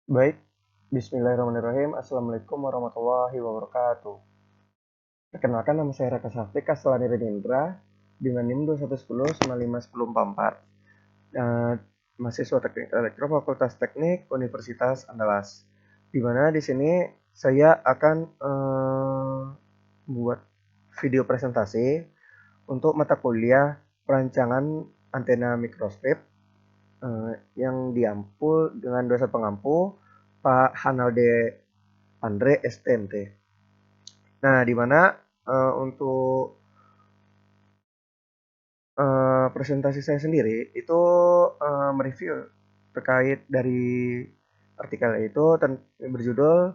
Baik, Bismillahirrahmanirrahim. Assalamualaikum warahmatullahi wabarakatuh. Perkenalkan, nama saya Raka Safik, Kastelani Renindra, dengan NIM 2110951044. Mahasiswa Teknik Elektro Fakultas Teknik Universitas Andalas. Di mana di sini saya akan membuat video presentasi untuk mata kuliah perancangan antena microstrip yang diampul dengan dosen pengampu Pak Hanalde Andre STMT. Nah, di mana untuk presentasi saya sendiri itu mereview terkait dari artikel itu berjudul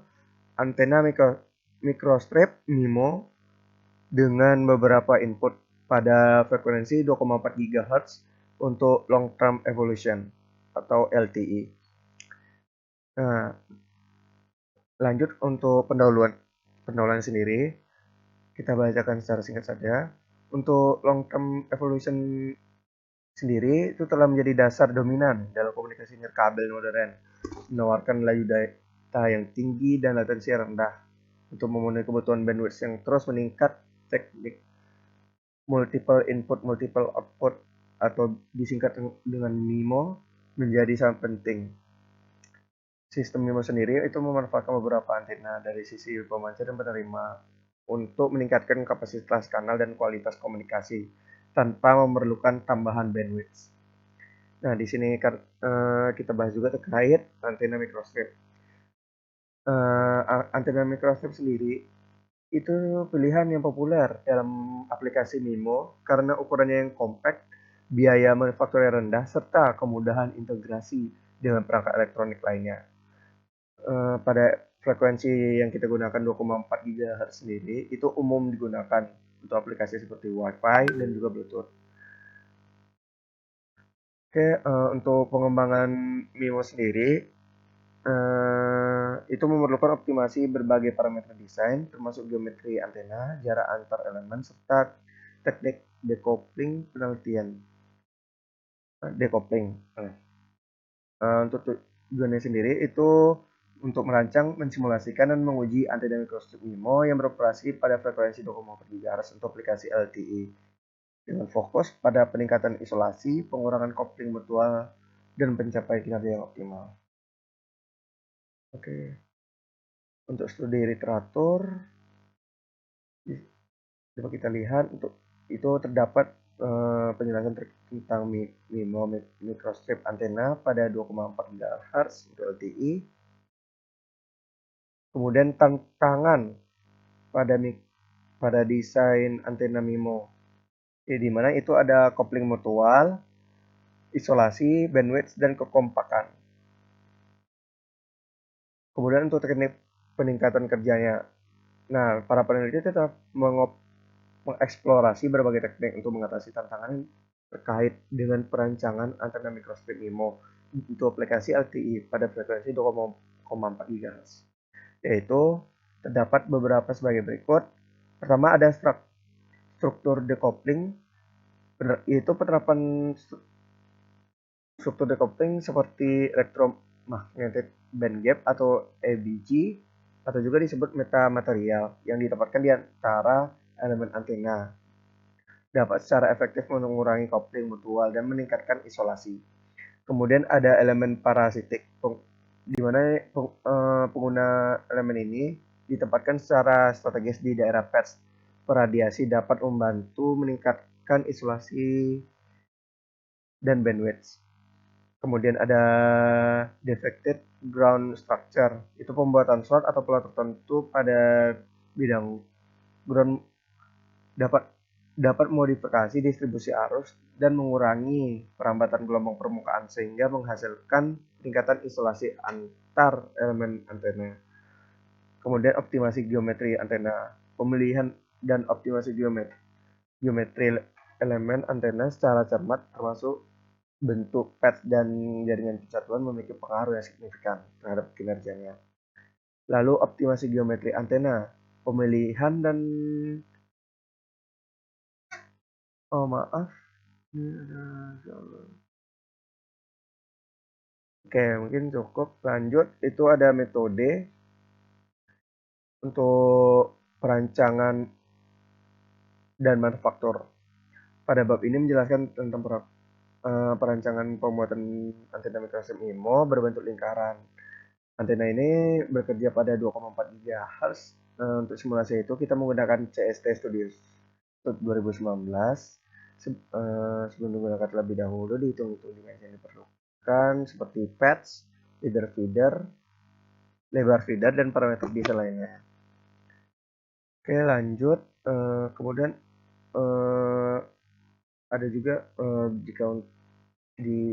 antena microstrip MIMO dengan beberapa input pada frekuensi 2,4 GHz untuk long term evolution atau LTE. Nah, lanjut untuk pendahuluan sendiri, kita bacakan secara singkat saja. Untuk long term evolution sendiri itu telah menjadi dasar dominan dalam komunikasi nirkabel modern, menawarkan laju data yang tinggi dan latensi rendah untuk memenuhi kebutuhan bandwidth yang terus meningkat. Teknik multiple input multiple output atau disingkat dengan MIMO menjadi sangat penting. Sistem MIMO sendiri itu memanfaatkan beberapa antena dari sisi pemancar dan penerima untuk meningkatkan kapasitas kanal dan kualitas komunikasi tanpa memerlukan tambahan bandwidth. Nah, di sini kita bahas juga terkait antena microstrip. Antena microstrip sendiri itu pilihan yang populer dalam aplikasi MIMO karena ukurannya yang compact, biaya manufakturnya rendah, serta kemudahan integrasi dengan perangkat elektronik lainnya. Pada frekuensi yang kita gunakan 2,4 GHz sendiri itu umum digunakan untuk aplikasi seperti Wi-Fi dan juga Bluetooth. Oke, untuk pengembangan MIMO sendiri itu memerlukan optimasi berbagai parameter desain, termasuk geometri antena, jarak antar elemen, serta teknik decoupling. Untuk tujuannya sendiri itu untuk merancang, mensimulasikan, dan menguji antena microstrip MIMO yang beroperasi pada frekuensi 2,4 GHz untuk aplikasi LTE dengan fokus pada peningkatan isolasi, pengurangan kopling mutual, dan pencapaian kinerja yang optimal. Oke, untuk studi literatur coba kita lihat untuk itu terdapat penjelasan tentang MIMO microstrip antena pada 2,4 GHz untuk LTE. Kemudian tantangan pada pada desain antena MIMO, di mana itu ada kopling mutual, isolasi, bandwidth, dan kekompakan. Kemudian untuk teknik peningkatan kerjanya, nah para peneliti tetap mengeksplorasi berbagai teknik untuk mengatasi tantangan terkait dengan perancangan antena microstrip MIMO untuk aplikasi LTE pada frekuensi 2,4 GHz. Yaitu terdapat beberapa sebagai berikut. Pertama ada struktur decoupling, yaitu penerapan struktur decoupling seperti electromagnetic band gap atau EBG atau juga disebut metamaterial yang ditempatkan di antara elemen antena dapat secara efektif mengurangi kopling mutual dan meningkatkan isolasi. Kemudian ada elemen parasitik, di mana pengguna elemen ini ditempatkan secara strategis di daerah patch peradiasi dapat membantu meningkatkan isolasi dan bandwidth. Kemudian ada defected ground structure, itu pembuatan slot atau pola tertentu pada bidang ground dapat dapat modifikasi distribusi arus dan mengurangi perambatan gelombang permukaan sehingga menghasilkan peningkatan isolasi antar elemen antena. Kemudian optimasi geometri antena, pemilihan dan optimasi geometri elemen antena secara cermat termasuk bentuk patch dan jaringan kesatuan memiliki pengaruh yang signifikan terhadap kinerjanya. Lalu optimasi geometri antena, pemilihan dan oh maaf, Oke, mungkin cukup. Lanjut, itu ada metode untuk perancangan dan manufaktur. Pada bab ini menjelaskan tentang perancangan pembuatan antena mikrowave MIMO berbentuk lingkaran. Antena ini bekerja pada 2,4 GHz. Untuk simulasi itu kita menggunakan CST Studio 2019. Sebelum digunakan terlebih dahulu dihitung-hitung dimensi yang diperlukan seperti patch, leader feeder, lebar feeder, dan parameter diesel lainnya. Oke, lanjut. Kemudian eh, ada juga jika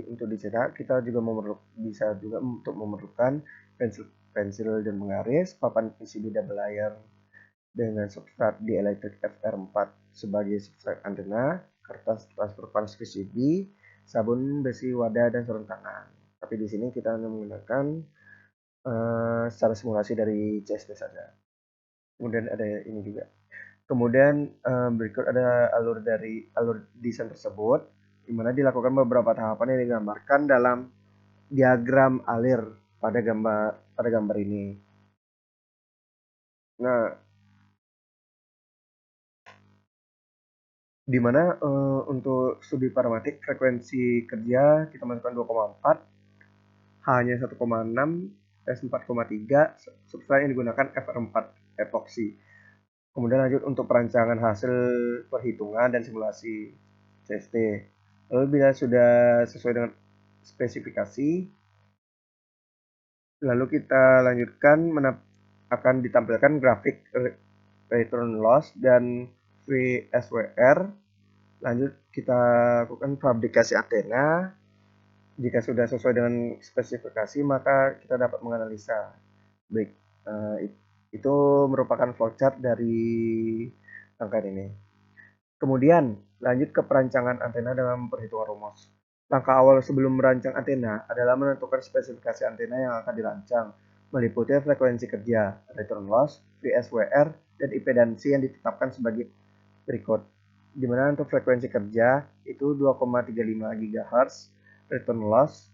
untuk dicetak kita juga bisa juga untuk memerlukan pensil dan penggaris, papan PCB double layer dengan substrat dielectric FR4 sebagai substrat antena, kertas transfer panas PCB, sabun besi wadah, dan sarung tangan. Tapi di sini kita hanya menggunakan secara simulasi dari CST saja. Kemudian ada ini juga. Kemudian berikut ada alur desain tersebut, di mana dilakukan beberapa tahapan yang digambarkan dalam diagram alir pada gambar ini. Nah, di mana untuk studi paramatik frekuensi kerja kita masukkan 2,4, H-nya 1,6, S 4,3, substrat yang digunakan FR4 epoxy. Kemudian lanjut untuk perancangan hasil perhitungan dan simulasi CST. Lalu bila sudah sesuai dengan spesifikasi, lalu kita lanjutkan akan ditampilkan grafik return loss dan VSWR. Lanjut kita lakukan fabrikasi antena. Jika sudah sesuai dengan spesifikasi, maka kita dapat menganalisa. Baik, itu merupakan flowchart dari rangkaian ini. Kemudian lanjut ke perancangan antena dengan perhitungan rumus. Langkah awal sebelum merancang antena adalah menentukan spesifikasi antena yang akan dirancang, meliputi frekuensi kerja, return loss, VSWR, dan impedansi yang ditetapkan sebagai berikut. Di mana untuk frekuensi kerja itu 2,35 GHz, return loss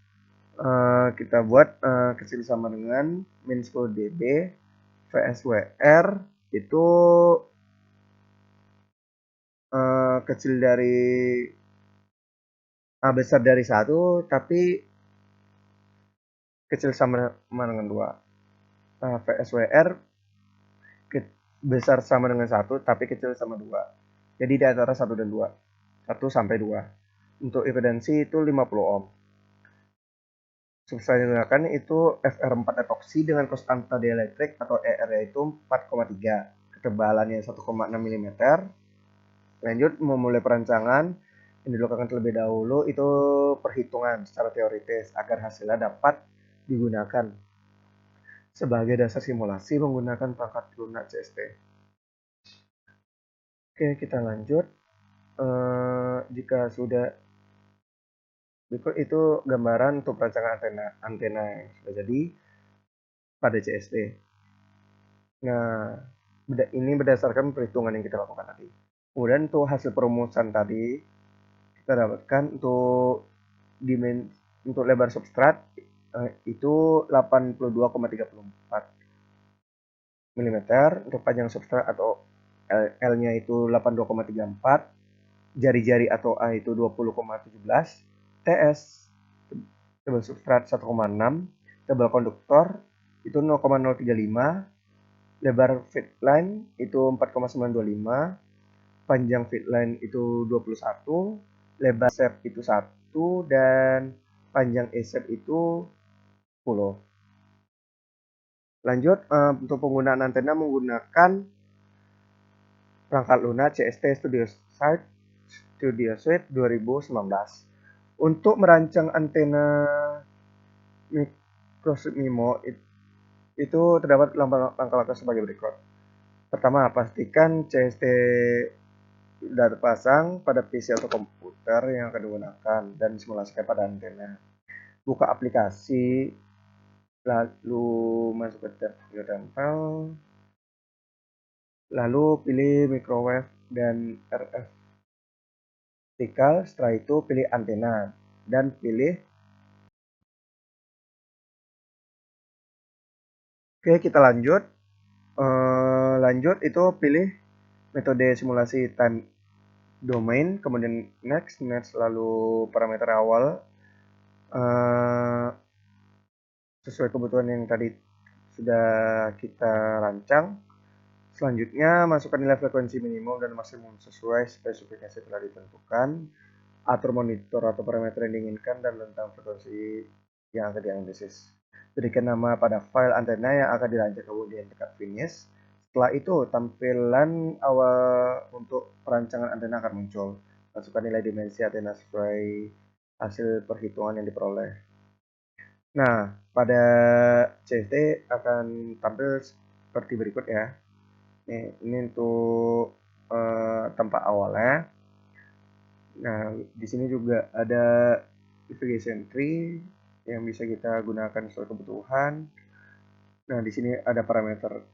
kita buat kecil sama dengan min 10 dB, VSWR itu kecil dari besar dari 1 tapi kecil sama dengan 2. VSWR besar sama dengan 1 tapi kecil sama 2. Jadi di antara 1 dan 2. 1 sampai 2. Untuk impedansi itu 50 ohm. Substrat yang digunakan itu FR4 epoxy dengan konstanta dielectric atau ER yaitu 4,3. Ketebalannya 1,6 mm. Lanjut memulai perancangan yang dilakukan terlebih dahulu itu perhitungan secara teoritis agar hasilnya dapat digunakan sebagai dasar simulasi menggunakan perangkat lunak CST. Oke, kita lanjut. Jika sudah berikut itu gambaran untuk perancangan antena yang sudah jadi pada CST. Nah, ini berdasarkan perhitungan yang kita lakukan tadi. Kemudian untuk hasil perumusan tadi kita dapatkan untuk lebar substrat itu 82,34 mm, untuk panjang substrat atau L-nya itu 82,34, jari-jari atau A itu 20,17, TS tebal substrat 1,6, tebal konduktor itu 0,035, lebar feed line itu 4,925, panjang feed line itu 21, lebar sep itu 1, dan panjang E-sep itu 10. Lanjut untuk penggunaan antena menggunakan perangkat lunak CST Studio Suite 2019. Untuk merancang antena mikrowave MIMO itu terdapat langkah-langkah sebagai berikut. Pertama, pastikan CST sudah terpasang pada PC atau komputer yang akan digunakan dan simulasikan pada antena. Buka aplikasi, lalu masuk ke tab tempel, lalu pilih microwave dan RF vertikal. Setelah itu pilih antena dan pilih Oke, kita lanjut. Lanjut itu pilih metode simulasi time domain, kemudian next, lalu parameter awal sesuai kebutuhan yang tadi sudah kita rancang. Selanjutnya, masukkan nilai frekuensi minimum dan maksimum sesuai spesifikasi telah ditentukan. Atur monitor atau parameter yang diinginkan dan tentang frekuensi yang akan dianalisis. Berikan nama pada file antena yang akan dirancang, kemudian tekan finish. Setelah itu, tampilan awal untuk perancangan antena akan muncul. Masukkan nilai dimensi antena sesuai hasil perhitungan yang diperoleh. Nah, pada CFD akan tampil seperti berikut ya. Ini untuk tempat awalnya. Nah, di sini juga ada navigation tree yang bisa kita gunakan sesuai kebutuhan. Nah, di sini ada parameter,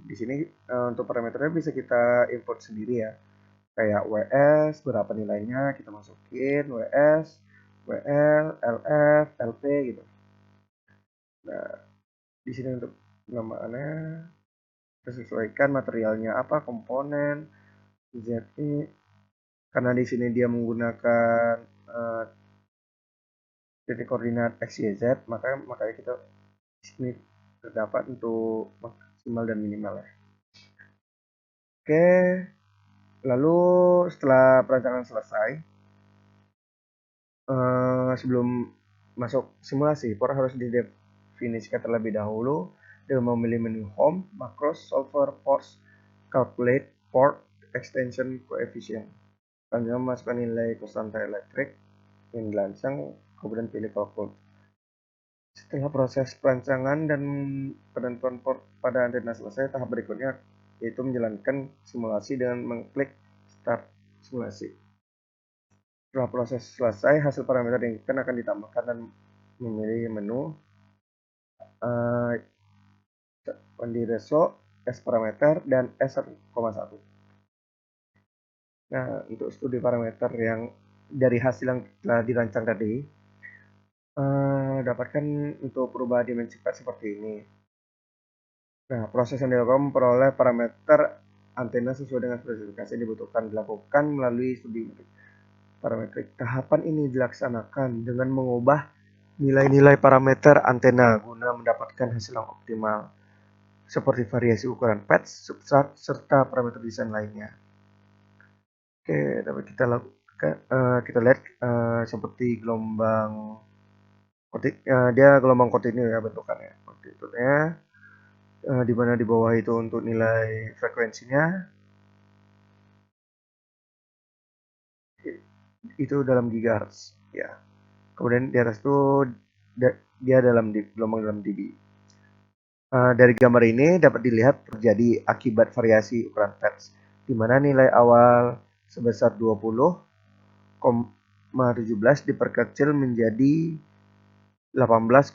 Di sini untuk parameternya bisa kita import sendiri ya. Kayak WS, berapa nilainya kita masukin, WS, WL, LF, LP gitu. Nah, di sini untuk namaannya kita sesuaikan materialnya apa, komponen, ZI. Karena di sini dia menggunakan titik koordinat x, y, z, makanya kita di sini terdapat untuk maksimal dan minimal ya. Oke, lalu setelah perancangan selesai, sebelum masuk simulasi, port harus didefinisikan terlebih dahulu dengan memilih menu home, macros, solver, ports, calculate, port, extension, coefficient. Selanjutnya masukkan nilai konstanta elektrik yang dirancang, kemudian pilih calculate. Setelah proses perancangan dan penentuan port pada antena selesai, tahap berikutnya yaitu menjalankan simulasi dengan mengklik start simulasi. Setelah proses selesai, hasil parameter yang diinginkan akan ditambahkan dan memilih menu Kondi Reso, S parameter, dan S1,1. Nah, untuk studi parameter yang dari hasil yang telah dirancang tadi, dapatkan untuk perubahan dimensi seperti ini. Nah, proses yang dilakukan memperoleh parameter antena sesuai dengan spesifikasi yang dilakukan melalui studi parametrik. Tahapan ini dilaksanakan dengan mengubah nilai-nilai parameter antena guna mendapatkan hasil yang optimal, seperti variasi ukuran patch, substrat, serta parameter desain lainnya. Oke, dapat kita lakukan, kita lihat seperti gelombang dia gelombang kontinu ya bentukannya. Bentuknya di mana di bawah itu untuk nilai frekuensinya itu dalam gigahertz ya. Kemudian di atas itu dia gelombang dalam dB. Dari gambar ini dapat dilihat terjadi akibat variasi ukuran patch, di mana nilai awal sebesar 20,17 diperkecil menjadi 18,5.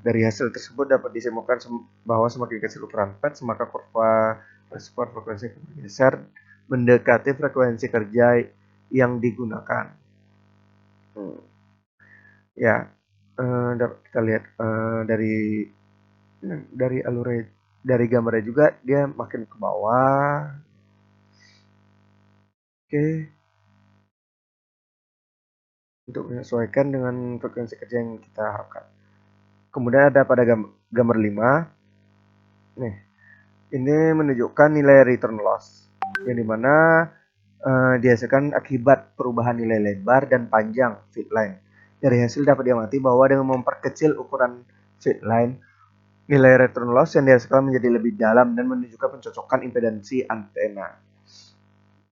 Dari hasil tersebut dapat disimpulkan bahwa semakin kecil ukuran patch, maka kurva respon frekuensi bergeser mendekati frekuensi kerja yang digunakan. Ya, dapat kita lihat dari alurnya, dari gambarnya juga dia makin ke bawah. Oke, untuk menyesuaikan dengan frekuensi kerja yang kita harapkan. Kemudian ada pada gambar 5. Nih, ini menunjukkan nilai return loss yang dimana dihasilkan akibat perubahan nilai lebar dan panjang feed line. Dari hasil dapat diamati bahwa dengan memperkecil ukuran feed line, nilai return loss yang dihasilkan menjadi lebih dalam dan menunjukkan pencocokan impedansi antena.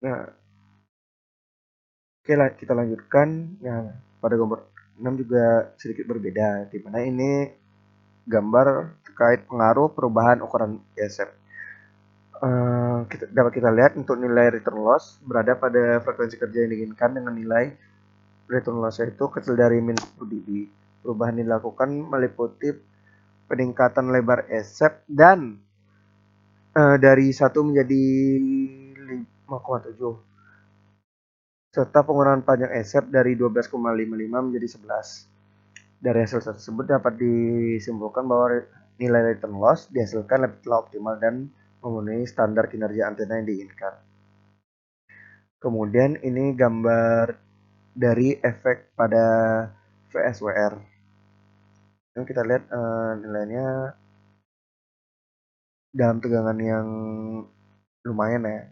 Nah, oke, kita lanjutkan. Nah, pada gambar 6 juga sedikit berbeda, di mana ini gambar terkait pengaruh perubahan ukuran ISF. Dapat kita lihat untuk nilai return loss berada pada frekuensi kerja yang diinginkan dengan nilai return loss itu kecil dari min 10 dB. Perubahan dilakukan meliputi peningkatan lebar ISF dan dari 1 menjadi 5,7, serta pengurangan panjang ISF dari 12,55 menjadi 11. Dari hasil tersebut dapat disimpulkan bahwa nilai return loss dihasilkan lebih telah optimal dan memenuhi standar kinerja antena yang diinginkan. Kemudian ini gambar dari efek pada VSWR. Yang kita lihat nilainya dalam tegangan yang lumayan ya.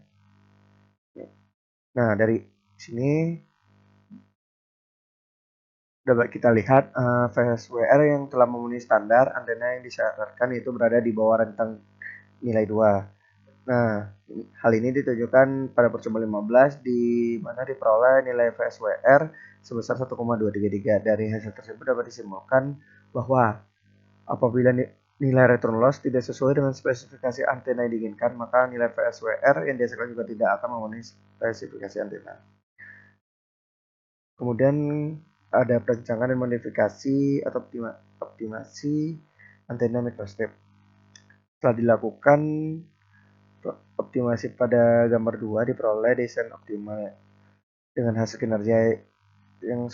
Nah, dari sini dapat kita lihat VSWR yang telah memenuhi standar antena yang disyaratkan itu berada di bawah rentang nilai 2. Nah, hal ini ditujukan pada percobaan 15 di mana diperoleh nilai VSWR sebesar 1,233. Dari hasil tersebut dapat disimpulkan bahwa apabila nilai return loss tidak sesuai dengan spesifikasi antena yang diinginkan, maka nilai VSWR yang dihasilkan juga tidak akan memenuhi spesifikasi antena. Kemudian ada perancangan dan modifikasi atau optimasi antena microstrip. Setelah dilakukan optimasi pada gambar 2 diperoleh desain optimal dengan hasil kinerja yang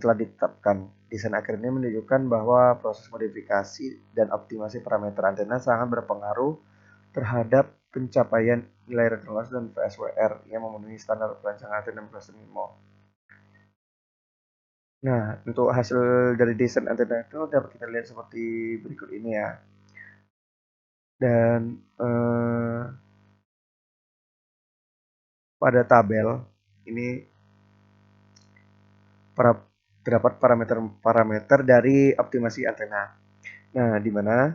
telah ditetapkan. Desain akhir ini menunjukkan bahwa proses modifikasi dan optimasi parameter antena sangat berpengaruh terhadap pencapaian nilai return loss dan VSWR yang memenuhi standar perancangan antena microstrip MIMO. Nah, untuk hasil dari desain antena itu dapat kita lihat seperti berikut ini ya. Dan pada tabel ini terdapat parameter dari optimasi antena. Nah, di mana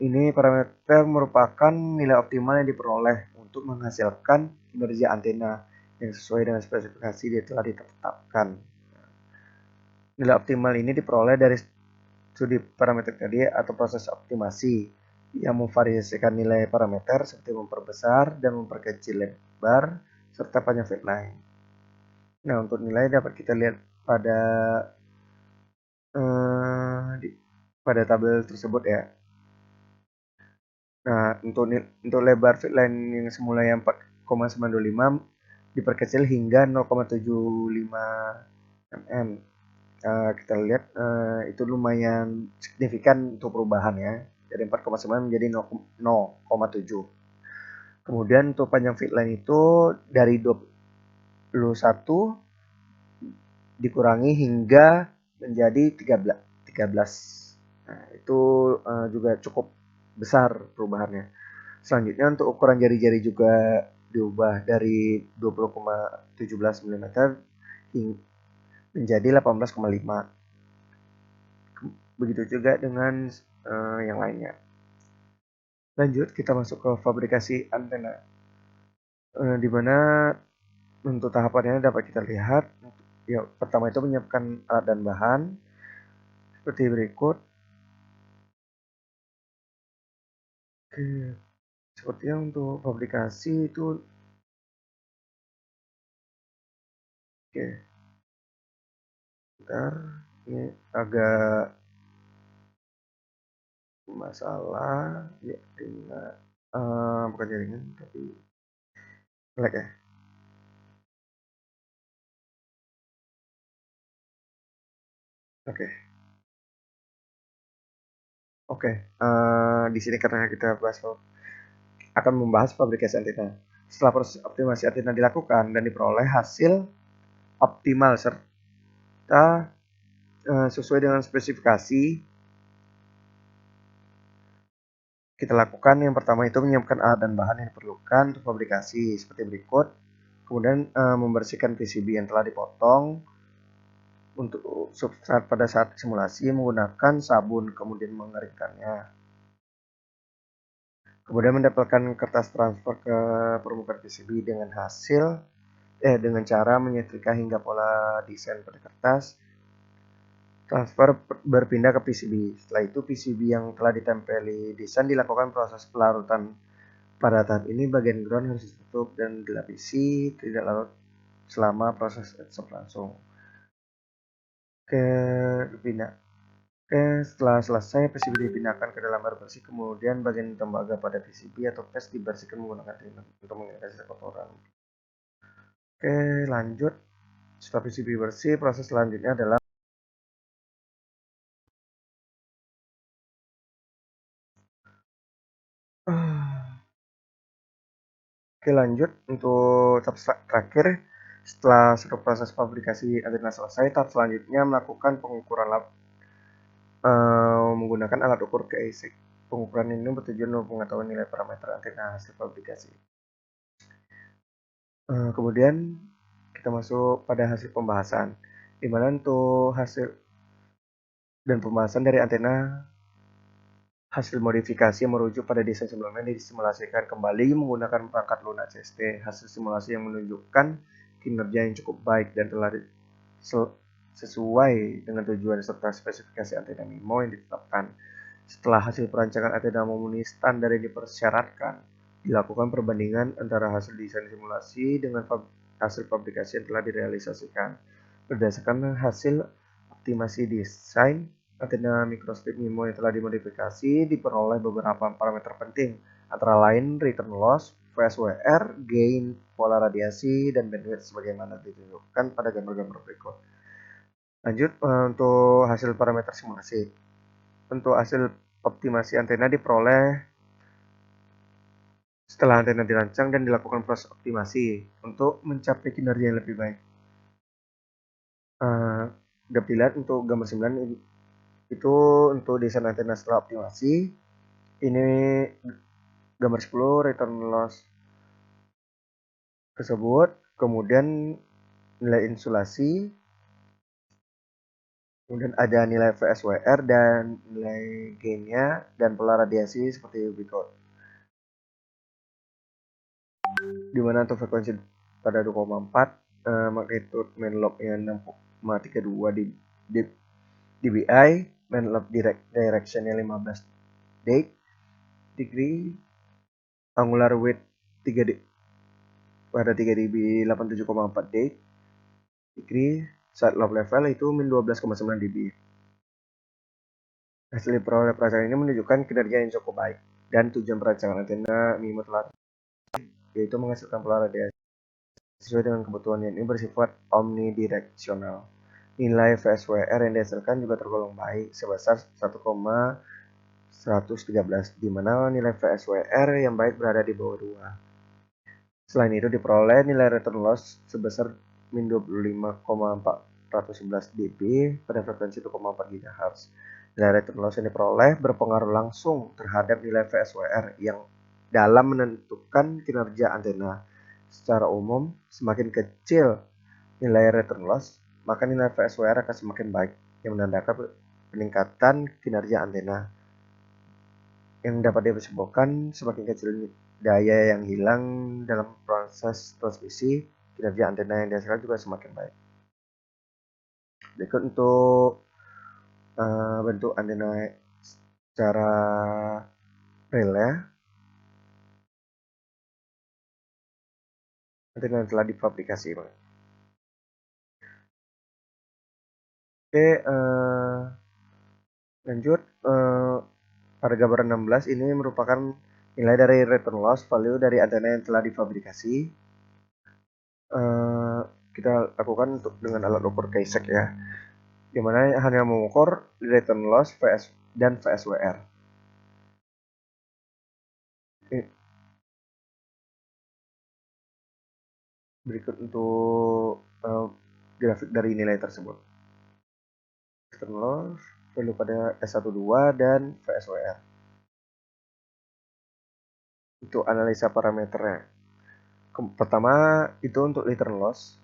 ini parameter merupakan nilai optimal yang diperoleh untuk menghasilkan kinerja antena yang sesuai dengan spesifikasi yang telah ditetapkan. Nilai optimal ini diperoleh dari studi parameter tadi atau proses optimasi yang memvariasikan nilai parameter seperti memperbesar dan memperkecil lebar serta panjang feed line. Nah, untuk nilai dapat kita lihat pada pada tabel tersebut ya. Nah, untuk lebar feed line yang semula yang 4,925 diperkecil hingga 0,75 mm. Kita lihat itu lumayan signifikan untuk perubahan ya, dari 4,9 menjadi 0,7. Kemudian untuk panjang feed line itu dari 21 dikurangi hingga menjadi 13. Nah, itu juga cukup besar perubahannya. Selanjutnya untuk ukuran jari-jari juga diubah dari 20,17 mm menjadi 18,5. Begitu juga dengan yang lainnya. Lanjut kita masuk ke fabrikasi antena, di mana untuk tahapannya dapat kita lihat. Ya, pertama itu menyiapkan alat dan bahan seperti berikut. Oke, sepertinya untuk fabrikasi itu oke. Bentar, ini agak masalah ya dengan bukan jaringan tapi lag ya. Oke. Oke, di sini karena kita akan membahas fabrikasi antena. Setelah proses optimasi antena dilakukan dan diperoleh hasil optimal serta sesuai dengan spesifikasi, kita lakukan yang pertama itu menyiapkan alat dan bahan yang diperlukan untuk fabrikasi seperti berikut. Kemudian membersihkan PCB yang telah dipotong. Untuk substrat pada saat simulasi menggunakan sabun, kemudian mengeringkannya. Kemudian mendapatkan kertas transfer ke permukaan PCB dengan cara menyetrika hingga pola desain pada kertas transfer berpindah ke PCB. Setelah itu PCB yang telah ditempeli desain dilakukan proses pelarutan. Pada tahap ini bagian ground harus ditutup dan dilapisi tidak larut selama proses etch berlangsung. Setelah selesai PCB dipindahkan ke dalam air bersih, kemudian bagian tembaga pada PCB atau paste dibersihkan menggunakan cleaner untuk menghilangkan sisa kotoran. Lanjut. Setelah PCB bersih, proses selanjutnya adalah Oke, lanjut untuk tahap terakhir. Setelah seluruh proses fabrikasi antena selesai, tahap selanjutnya melakukan pengukuran menggunakan alat ukur keisik. Pengukuran ini bertujuan untuk mengetahui nilai parameter antena hasil fabrikasi. Kemudian kita masuk pada hasil pembahasan, di mana untuk hasil dan pembahasan dari antena hasil modifikasi yang merujuk pada desain sebelumnya disimulasikan kembali menggunakan perangkat lunak CST. Hasil simulasi yang menunjukkan kinerja yang cukup baik dan telah sesuai dengan tujuan serta spesifikasi antena MIMO yang ditetapkan. Setelah hasil perancangan antena memenuhi standar yang dipersyaratkan, dilakukan perbandingan antara hasil desain simulasi dengan hasil fabrikasi yang telah direalisasikan. Berdasarkan hasil optimasi desain antena microstrip MIMO yang telah dimodifikasi, diperoleh beberapa parameter penting, antara lain return loss, VSWR, gain, pola radiasi, dan bandwidth sebagaimana ditunjukkan pada gambar-gambar berikut. Lanjut untuk hasil parameter simulasi. Untuk hasil optimasi antena diperoleh setelah antena dirancang dan dilakukan proses optimasi untuk mencapai kinerja yang lebih baik. Dapat dilihat untuk gambar 9 ini, itu untuk desain antena setelah optimasi. Ini gambar 10 return loss tersebut, kemudian nilai insulasi, kemudian ada nilai VSWR dan nilai gainnya, dan pola radiasi seperti berikut. Di mana untuk frekuensi pada 2,4, magnitude main lobe-nya 6,32 dBi, main lobe direction-nya 15 degree, angular width 3 pada 3 dB 87,4 degree, side lobe level itu min 12,9 dB. Hasil diperoleh perancangan ini menunjukkan kinerja yang cukup baik dan tujuan perancangan antena MIMO telah yaitu menghasilkan pola radiasi sesuai dengan kebutuhan yang ini bersifat omnidireksional. Nilai VSWR yang dihasilkan juga tergolong baik sebesar 1,113, di mana nilai VSWR yang baik berada di bawah 2. Selain itu diperoleh nilai return loss sebesar min 25,411 dB pada frekuensi 2,4 GHz. Nilai return loss yang diperoleh berpengaruh langsung terhadap nilai VSWR yang dalam menentukan kinerja antena. Secara umum, semakin kecil nilai return loss, maka nilai VSWR akan semakin baik, yang menandakan peningkatan kinerja antena. Yang dapat disimpulkan, semakin kecil daya yang hilang dalam proses transmisi, kinerja antena yang dihasilkan juga semakin baik. Berikut untuk bentuk antena secara real ya. Antena yang telah difabrikasi. Oke, lanjut. Pada gambar 16 ini merupakan nilai dari return loss value dari antena yang telah difabrikasi. Kita lakukan untuk dengan alat ukur keisik ya, dimana hanya mengukur return loss dan VSWR. Berikut untuk grafik dari nilai tersebut. Return loss, value pada S12 dan VSWR. Untuk analisa parameternya. Pertama itu untuk return loss.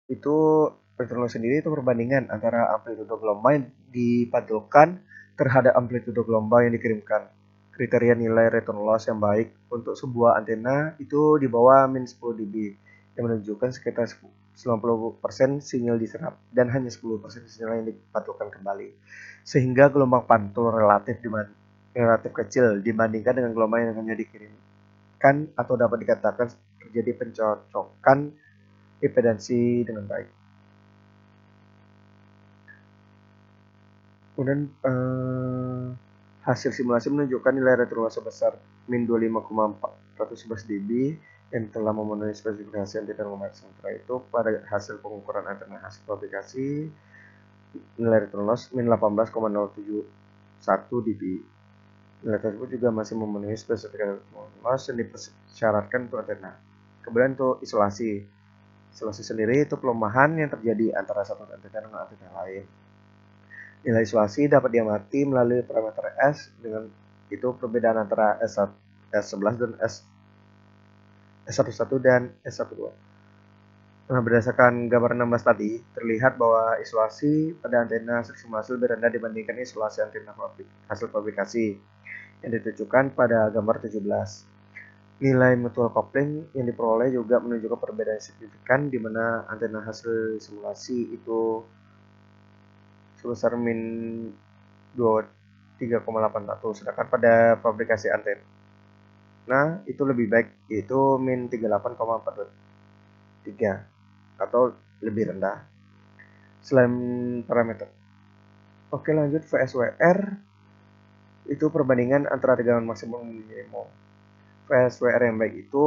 Itu return loss sendiri itu perbandingan antara amplitudo gelombang yang dipantulkan terhadap amplitudo gelombang yang dikirimkan. Kriteria nilai return loss yang baik untuk sebuah antena itu di bawah min 10 dB, yang menunjukkan sekitar 90% sinyal diserap dan hanya 10% sinyal yang dipantulkan kembali, sehingga gelombang pantul relatif kecil dibandingkan dengan gelombang yang hanya dikirimkan, atau dapat dikatakan terjadi pencocokan impedansi dengan baik. Kemudian hasil simulasi menunjukkan nilai return loss sebesar min 25,411 dB yang telah memenuhi spesifikasi antena nomor sentra itu. Pada hasil pengukuran antena hasil fabrikasi, nilai return loss min 18,071 dB. Nilai tersebut juga masih memenuhi spesifikasi loss yang dipersyaratkan untuk antena. Kemudian untuk isolasi. Isolasi sendiri itu pelemahan yang terjadi antara satu antena dengan antena lain. Nilai isolasi dapat diamati melalui parameter S dengan itu perbedaan antara S11 dan S11 dan S12. Nah, berdasarkan gambar 16 tadi, terlihat bahwa isolasi pada antena simulasi lebih rendah dibandingkan isolasi antena hasil fabrikasi yang ditunjukkan pada gambar 17. Nilai mutual coupling yang diperoleh juga menunjukkan perbedaan signifikan di mana antena hasil simulasi itu sebesar min 3,81, sedangkan pada fabrikasi antena itu lebih baik, yaitu min 38,43 atau lebih rendah. Selain parameter. Oke, lanjut VSWR itu perbandingan antara tegangan maksimum dan minimum. VSWR yang baik itu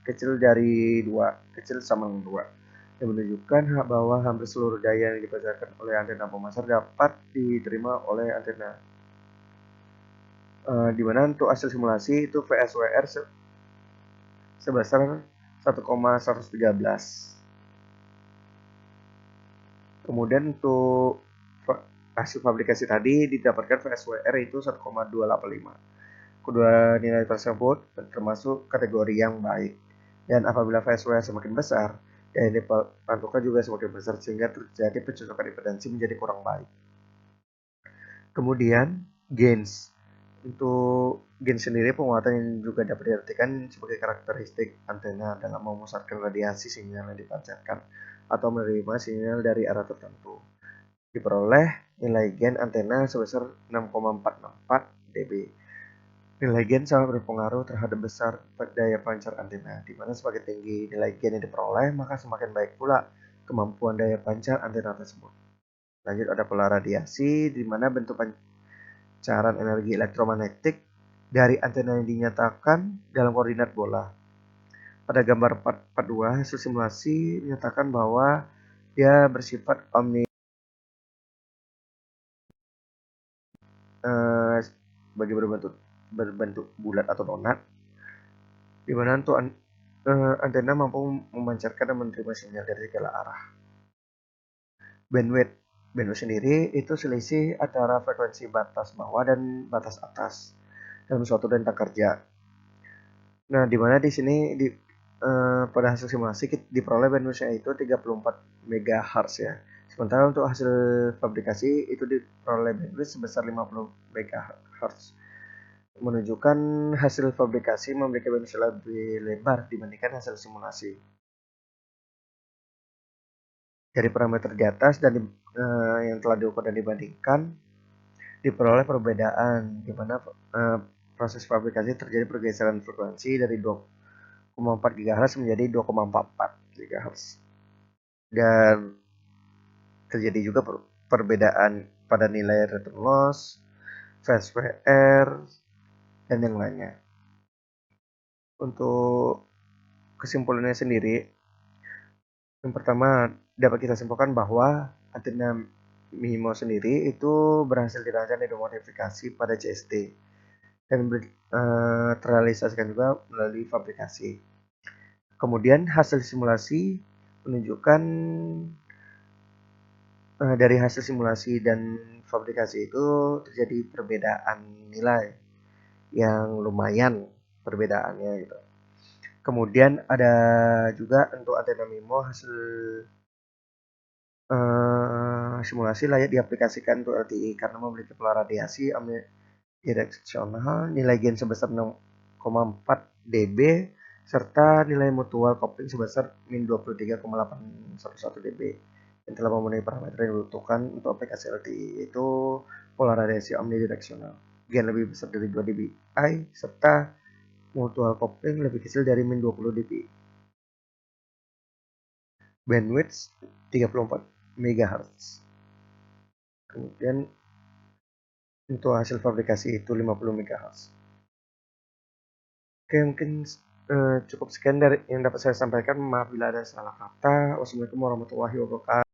kecil dari 2, kecil sama dengan 2, yang menunjukkan bahwa hampir seluruh daya yang dipancarkan oleh antena pemasar dapat diterima oleh antena. Di mana untuk hasil simulasi itu VSWR sebesar 1,113. Kemudian untuk hasil fabrikasi tadi didapatkan VSWR itu 1,285. Kedua nilai tersebut termasuk kategori yang baik. Dan apabila VSWR semakin besar, daya dipantulkan juga semakin besar sehingga terjadi pencocokan impedansi menjadi kurang baik. Kemudian gains. Untuk gain sendiri penguatan yang juga dapat diartikan sebagai karakteristik antena dalam memusatkan radiasi sinyal yang dipancarkan atau menerima sinyal dari arah tertentu. Diperoleh nilai gain antena sebesar 6,464 dB. Nilai gain sangat berpengaruh terhadap besar daya pancar antena, di mana semakin tinggi nilai gain yang diperoleh, maka semakin baik pula kemampuan daya pancar antena tersebut. Lanjut ada pola radiasi, di mana bentuk pancaran energi elektromagnetik dari antena yang dinyatakan dalam koordinat bola. Pada gambar 442, hasil simulasi menyatakan bahwa dia bersifat sebagai berbentuk bulat atau donat, di mana untuk antena mampu memancarkan dan menerima sinyal dari segala arah. Bandwidth sendiri itu selisih antara frekuensi batas bawah dan batas atas dalam suatu rentang kerja. Nah, di mana di sini pada hasil simulasi diperoleh bandwidth-nya itu 34 MHz ya. Sementara untuk hasil fabrikasi itu diperoleh bandwidth sebesar 50 MHz. Menunjukkan hasil fabrikasi memiliki bandwidth lebih lebar dibandingkan hasil simulasi. Dari parameter di atas dan yang telah diukur dan dibandingkan, diperoleh perbedaan di mana proses fabrikasi terjadi pergeseran frekuensi dari 2,4 GHz menjadi 2,44 GHz. Dan terjadi juga perbedaan pada nilai return loss, VSWR, dan yang lainnya. Untuk kesimpulannya sendiri, yang pertama dapat kita simpulkan bahwa antena MIMO sendiri itu berhasil dirancang dan dimodifikasi pada CST dan terrealisasikan juga melalui fabrikasi. Kemudian hasil simulasi menunjukkan dari hasil simulasi dan fabrikasi itu terjadi perbedaan nilai yang lumayan perbedaannya gitu. Kemudian ada juga untuk antena MIMO hasil simulasi layak diaplikasikan untuk LTE karena memiliki pola radiasi omnidireksional, nilai gain sebesar 6,4 dB, serta nilai mutual coupling sebesar min 23,811 dB yang telah memenuhi parameter yang dibutuhkan untuk aplikasi LTE, yaitu pola radiasi omnidireksional, gain lebih besar dari 2 dBi, serta mutual coupling lebih kecil dari min 20 dB. Bandwidth 34 MHz. Kemudian untuk hasil fabrikasi itu 50 MHz. Oke, mungkin cukup sekian dari yang dapat saya sampaikan. Maaf bila ada salah kata. Wassalamualaikum warahmatullahi wabarakatuh.